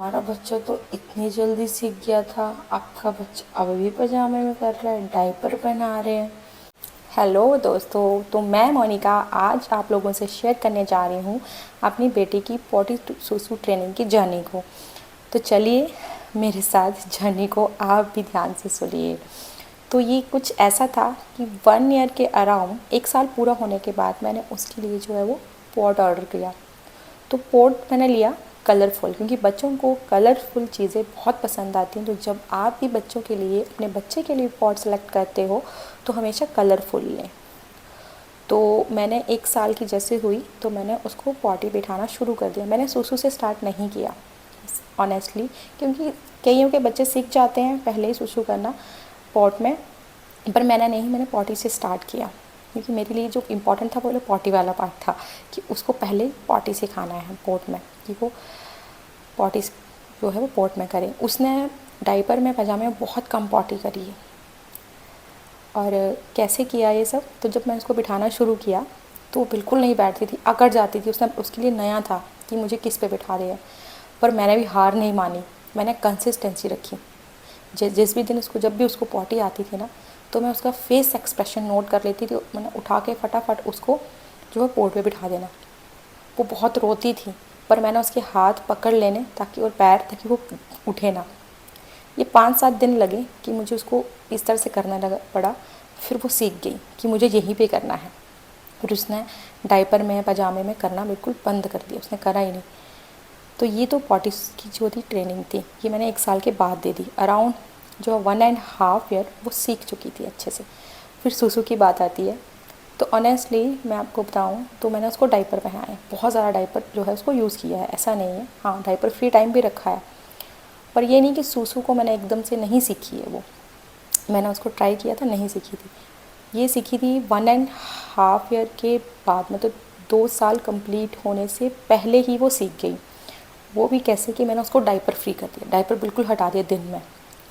हमारा बच्चा तो इतनी जल्दी सीख गया था। आपका बच्चा अब भी पजामे में कर रहा है, डायपर पहना रहे हैं। हेलो दोस्तों, तो मैं मोनिका आज आप लोगों से शेयर करने जा रही हूँ अपनी बेटी की पॉटी सुसु ट्रेनिंग की जर्नी को। तो चलिए मेरे साथ जर्नी को आप भी ध्यान से सुनिए। तो ये कुछ ऐसा था कि 1 ईयर के अराउंड 1 साल पूरा होने के बाद मैंने उसके लिए जो है वो पॉट ऑर्डर किया। तो पॉट मैंने लिया कलरफुल, क्योंकि बच्चों को कलरफुल चीज़ें बहुत पसंद आती हैं। तो जब आप भी बच्चों के लिए अपने बच्चे के लिए पॉट सेलेक्ट करते हो तो हमेशा कलरफुल लें। तो मैंने 1 साल की जैसे हुई तो मैंने उसको पॉटी बिठाना शुरू कर दिया। मैंने सुसु से स्टार्ट नहीं किया ऑनेस्टली, क्योंकि कईयों के बच्चे सीख जाते हैं पहले ही सुसु करना पॉट में, पर मैंने नहीं, मैंने पॉटी से स्टार्ट किया। क्योंकि मेरे लिए जो इम्पोर्टेंट था वो पॉटी वाला पार्ट था कि उसको पहले पॉटी सिखाना है पोर्ट में, कि वो पॉटी जो है वो पोर्ट में करे। उसने डायपर में पजामे में बहुत कम पॉटी करी है। और कैसे किया ये सब, तो जब मैं उसको बिठाना शुरू किया तो वो बिल्कुल नहीं बैठती थी, अकड़ जाती थी। उसने उसके लिए नया था कि मुझे किस पे बिठा रहे हैं, पर मैंने भी हार नहीं मानी, मैंने कंसिस्टेंसी रखी। जिस भी दिन उसको, जब भी उसको पॉटी आती थी ना, तो मैं उसका फेस एक्सप्रेशन नोट कर लेती थी। मैंने उठा के फटाफट उसको जो है पोर्ट पे बिठा देना। वो बहुत रोती थी, पर मैंने उसके हाथ पकड़ लेने ताकि, और पैर, ताकि वो उठे ना। ये 5-7 दिन लगे कि मुझे उसको इस तरह से करना लगा पड़ा। फिर वो सीख गई कि मुझे यहीं पे करना है। फिर उसने डायपर में पजामे में करना बिल्कुल बंद कर दिया, उसने करा ही नहीं। तो ये तो पॉटी की जो थी ट्रेनिंग थी, ये मैंने 1 साल के बाद दे दी। अराउंड जो 1.5 ईयर वो सीख चुकी थी अच्छे से। फिर सुसु की बात आती है, तो ऑनेस्टली मैं आपको बताऊं तो मैंने उसको डायपर पहनाया है। बहुत ज़्यादा डायपर जो है उसको यूज़ किया है, ऐसा नहीं है। हाँ, डायपर फ्री टाइम भी रखा है, पर ये नहीं कि सुसु को मैंने एकदम से नहीं सीखी है। वो मैंने उसको ट्राई किया था, नहीं सीखी थी। ये सीखी थी 1.5 ईयर के बाद, मतलब 2 साल कंप्लीट होने से पहले ही वो सीख गई। वो भी कैसे कि मैंने उसको डायपर फ्री कर दिया, डायपर बिल्कुल हटा दिया दिन में।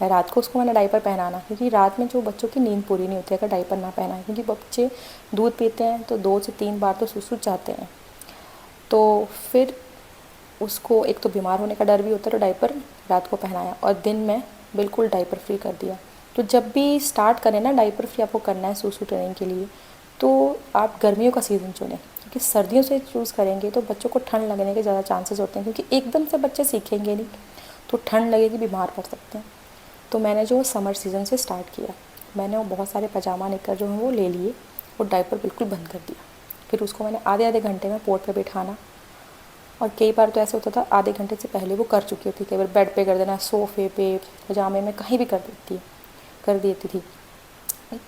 रात को उसको मैंने डायपर पहनाना, क्योंकि रात में जो बच्चों की नींद पूरी नहीं होती अगर डायपर ना पहनाए, क्योंकि बच्चे दूध पीते हैं तो 2 से 3 बार तो सुसु चाहते हैं। तो फिर उसको एक तो बीमार होने का डर भी होता है, तो डायपर रात को पहनाया और दिन में बिल्कुल डायपर फ्री कर दिया। तो जब भी स्टार्ट करें ना डायपर फ्री आपको करना है सुसु ट्रेनिंग के लिए, तो आप गर्मियों का सीज़न चुनें, क्योंकि सर्दियों से चूज़ करेंगे तो बच्चों को ठंड लगने के ज़्यादा चांसेस होते हैं, क्योंकि एकदम से बच्चे सीखेंगे नहीं, तो ठंड लगेगी, बीमार पड़ सकते हैं। तो मैंने जो समर सीज़न से स्टार्ट किया, मैंने वो बहुत सारे पजामा निकर जो हैं वो ले लिए और डायपर बिल्कुल बंद कर दिया। फिर उसको मैंने आधे आधे घंटे में पोर्ट पे बिठाना, और कई बार तो ऐसे होता था आधे घंटे से पहले वो कर चुकी होती, कई बार बेड पे कर देना, सोफ़े पे, पजामे में, कहीं भी कर देती थी।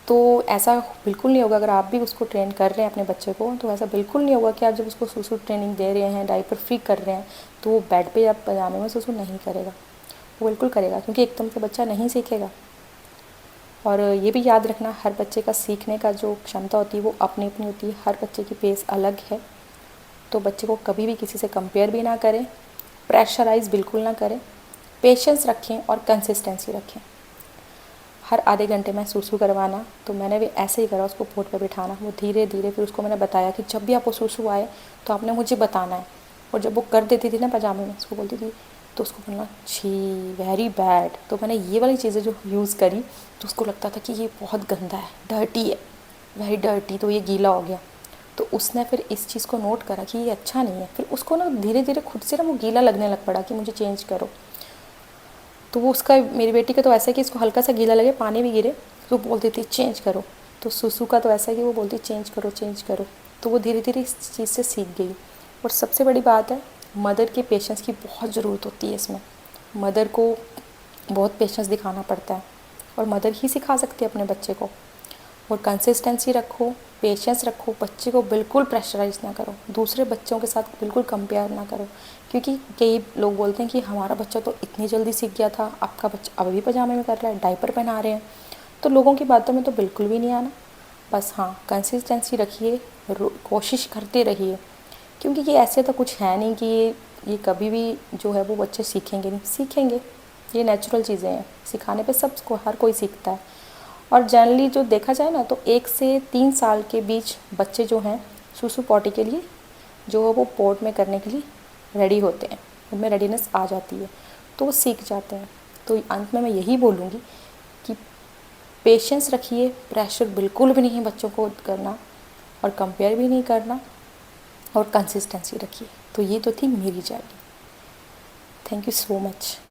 तो ऐसा बिल्कुल नहीं होगा, अगर आप भी उसको ट्रेन कर रहे हैं अपने बच्चे को, तो ऐसा बिल्कुल नहीं होगा कि आप जब उसको सुसु ट्रेनिंग दे रहे हैं, डायपर फ्री कर रहे हैं, तो वो बेड पे या पजामे में सुसु नहीं करेगा। वो बिल्कुल करेगा, क्योंकि एकदम से बच्चा नहीं सीखेगा। और ये भी याद रखना, हर बच्चे का सीखने का जो क्षमता होती है वो अपनी अपनी होती है, हर बच्चे की पेस अलग है। तो बच्चे को कभी भी किसी से कंपेयर भी ना करें, प्रेशराइज़ बिल्कुल ना करें, पेशेंस रखें और कंसिस्टेंसी रखें। हर आधे घंटे में सुसु करवाना, तो मैंने भी ऐसे ही करा, उसको पोर्ट पे बिठाना। वो धीरे धीरे, फिर उसको मैंने बताया कि जब भी आपको सुसु आए तो आपने मुझे बताना है। और जब वो कर देती थी ना पजामे में, उसको बोलती थी, तो उसको बोलना छी, वेरी बैड। तो मैंने ये वाली चीज़ें जो यूज़ करी, तो उसको लगता था कि ये बहुत गंदा है, डर्टी है, वेरी डर्टी, तो ये गीला हो गया। तो उसने फिर इस चीज़ को नोट करा कि ये अच्छा नहीं है। फिर उसको ना धीरे धीरे खुद से ना वो गीला लगने लग पड़ा कि मुझे चेंज करो। तो वो उसका, मेरी बेटी का तो ऐसा है कि इसको हल्का सा गीला लगे, पानी भी गिरे, तो बोलती थी चेंज करो। तो सुसु का तो ऐसा है कि वो बोलती चेंज करो चेंज करो। तो वो धीरे धीरे इस चीज़ से सीख गई। और सबसे बड़ी बात है, मदर के पेशेंस की बहुत ज़रूरत होती है इसमें। मदर को बहुत पेशेंस दिखाना पड़ता है, और मदर ही सिखा सकती है अपने बच्चे को। और कंसिस्टेंसी रखो, पेशेंस रखो, बच्चे को बिल्कुल प्रेशराइज़ ना करो, दूसरे बच्चों के साथ बिल्कुल कंपेयर ना करो। क्योंकि कई लोग बोलते हैं कि हमारा बच्चा तो इतनी जल्दी सीख गया था, आपका बच्चा अब भी पजामे में कर रहा है, डायपर पहना रहे हैं। तो लोगों की बातों में तो बिल्कुल भी नहीं आना। बस हाँ, कंसिस्टेंसी रखिए, कोशिश करते रहिए, क्योंकि ये ऐसे तो कुछ है नहीं कि ये कभी भी जो है वो बच्चे सीखेंगे नहीं, सीखेंगे। ये नेचुरल चीज़ें हैं, सिखाने पे सबको, हर कोई सीखता है। और जनरली जो देखा जाए ना, तो 1 से 3 साल के बीच बच्चे जो हैं सुसु पॉटी के लिए जो है वो पोर्ट में करने के लिए रेडी होते हैं, उनमें रेडीनेस आ जाती है। तो वो सीख जाते हैं। तो अंत में मैं यही बोलूँगी कि पेशेंस रखिए, प्रेशर बिल्कुल भी नहीं बच्चों को करना और कंपेयर भी नहीं करना, और कंसिस्टेंसी रखिए। तो ये तो थी मेरी journey. Thank you so much.